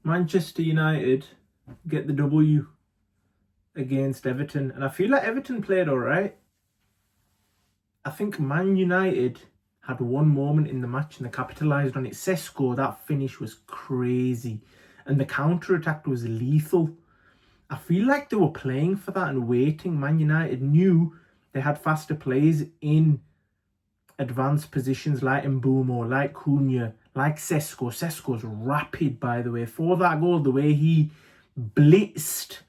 Manchester United get the W against Everton. And I feel like Everton played all right. I think Man United had one moment in the match and they capitalised on it. Sesko, that finish was crazy. And the counter-attack was lethal. I feel like they were playing for that and waiting. Man United knew they had faster players in advanced positions like Mbeumo, like Cunha, like Sesko. Sesko's rapid, by the way. For that goal, the way he blitzed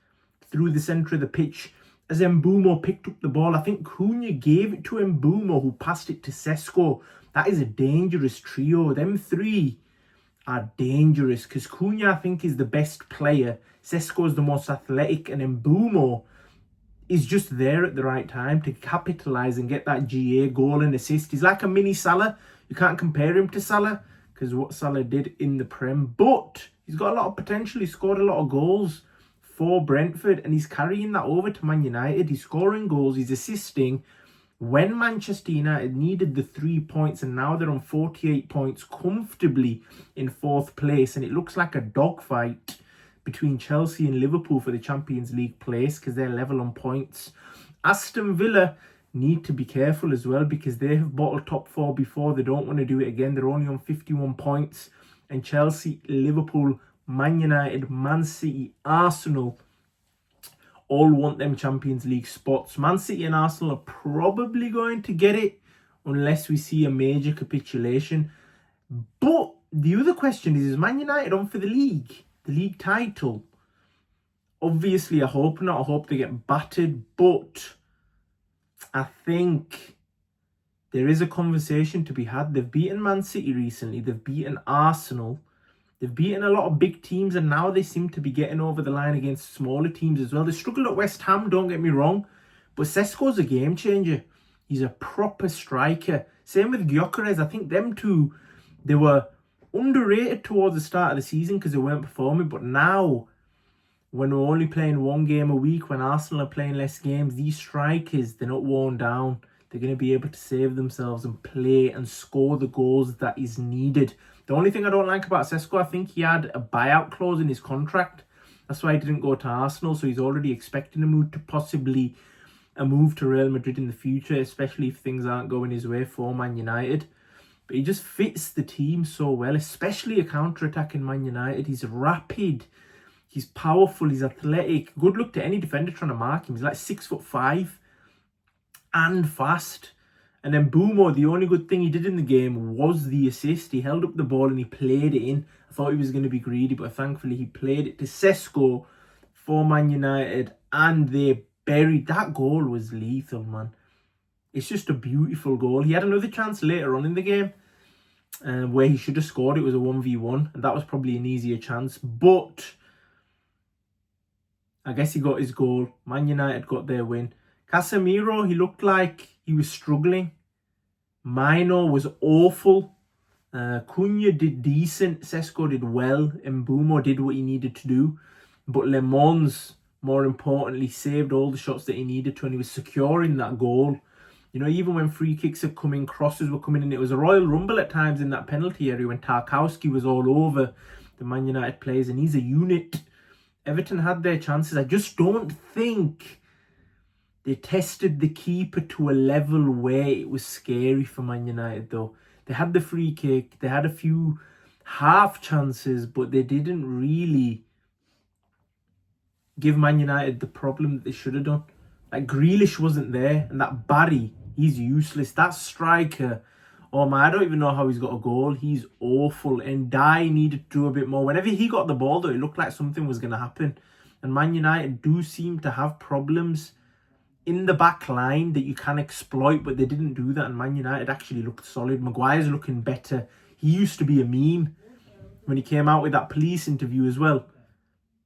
through the centre of the pitch as Mbeumo picked up the ball. I think Cunha gave it to Mbeumo, who passed it to Sesko. That is a dangerous trio. Them three are dangerous because Cunha, I think, is the best player. Sesko is the most athletic, and Mbeumo is just there at the right time to capitalise and get that GA goal and assist. He's like a mini Salah. You can't compare him to Salah because what Salah did in the Prem, but he's got a lot of potential. He scored a lot of goals for Brentford and he's carrying that over to Man United. He's scoring goals, he's assisting when Manchester United needed the 3 points, and now they're on 48 points comfortably in 4th place, and it looks like a dogfight between Chelsea and Liverpool for the Champions League place because they're level on points. Aston Villa need to be careful as well because they have bottled top 4 before. They don't want to do it again. They're only on 51 points. And Chelsea, Liverpool, Man United, Man City, Arsenal all want them Champions League spots. Man City and Arsenal are probably going to get it unless we see a major capitulation. But the other question is Man United on for the league title? Obviously, I hope not. I hope they get battered, but I think there is a conversation to be had. They've beaten Man City recently. They've beaten Arsenal. They've beaten a lot of big teams, and now they seem to be getting over the line against smaller teams as well. They struggled at West Ham, don't get me wrong, but Sesko's a game changer. He's a proper striker. Same with Gyökeres. I think them two, they were underrated towards the start of the season because they weren't performing, but now, when we're only playing one game a week, when Arsenal are playing less games, these strikers, they're not worn down. They're going to be able to save themselves and play and score the goals that is needed. The only thing I don't like about Sesko, I think he had a buyout clause in his contract. That's why he didn't go to Arsenal. So he's already expecting a move to Real Madrid in the future, especially if things aren't going his way for Man United. But he just fits the team so well, especially a counter-attacking Man United. He's rapid. He's powerful. He's athletic. Good luck to any defender trying to mark him. He's like 6'5" and fast. And then Mbeumo, the only good thing he did in the game was the assist. He held up the ball and he played it in. I thought he was going to be greedy, but thankfully he played it to Sesko for Man United and they buried. That goal was lethal, man. It's just a beautiful goal. He had another chance later on in the game where he should have scored. It was a 1v1 and that was probably an easier chance, but I guess he got his goal. Man United got their win. Casemiro, he looked like he was struggling. Mino was awful. Cunha did decent. Sesko did well. Mbeumo did what he needed to do. But Le Mans, more importantly, saved all the shots that he needed to, and he was securing that goal. You know, even when free kicks are coming, crosses were coming in, it was a Royal Rumble at times in that penalty area when Tarkowski was all over the Man United players, and he's a unit. Everton had their chances. I just don't think they tested the keeper to a level where it was scary for Man United, though. They had the free kick. They had a few half chances, but they didn't really give Man United the problem that they should have done. Like, Grealish wasn't there, and that Barry, he's useless. That striker, oh man, I don't even know how he's got a goal. He's awful, and Dye needed to do a bit more. Whenever he got the ball, though, it looked like something was going to happen. And Man United do seem to have problems in the back line that you can exploit, but they didn't do that, and Man United actually looked solid. Maguire's looking better. He used to be a meme when he came out with that police interview as well.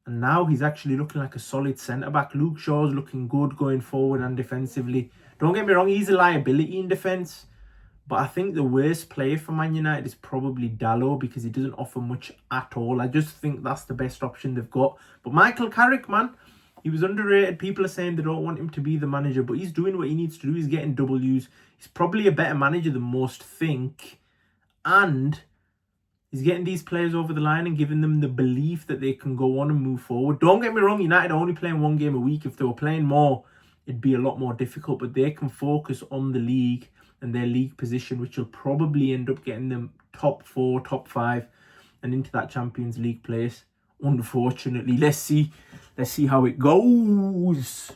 And now he's actually looking like a solid centre-back. Luke Shaw's looking good going forward and defensively. Don't get me wrong, he's a liability in defence. But I think the worst player for Man United is probably Dalot because he doesn't offer much at all. I just think that's the best option they've got. But Michael Carrick, man, he was underrated. People are saying they don't want him to be the manager, but he's doing what he needs to do. He's getting W's. He's probably a better manager than most think. And He's getting these players over the line and giving them the belief that they can go on and move forward. Don't get me wrong, United are only playing 1 game a week. If they were playing more, it'd be a lot more difficult. But they can focus on the league and their league position, which will probably end up getting them top 4, top 5, and into that Champions League place. Unfortunately, let's see how it goes.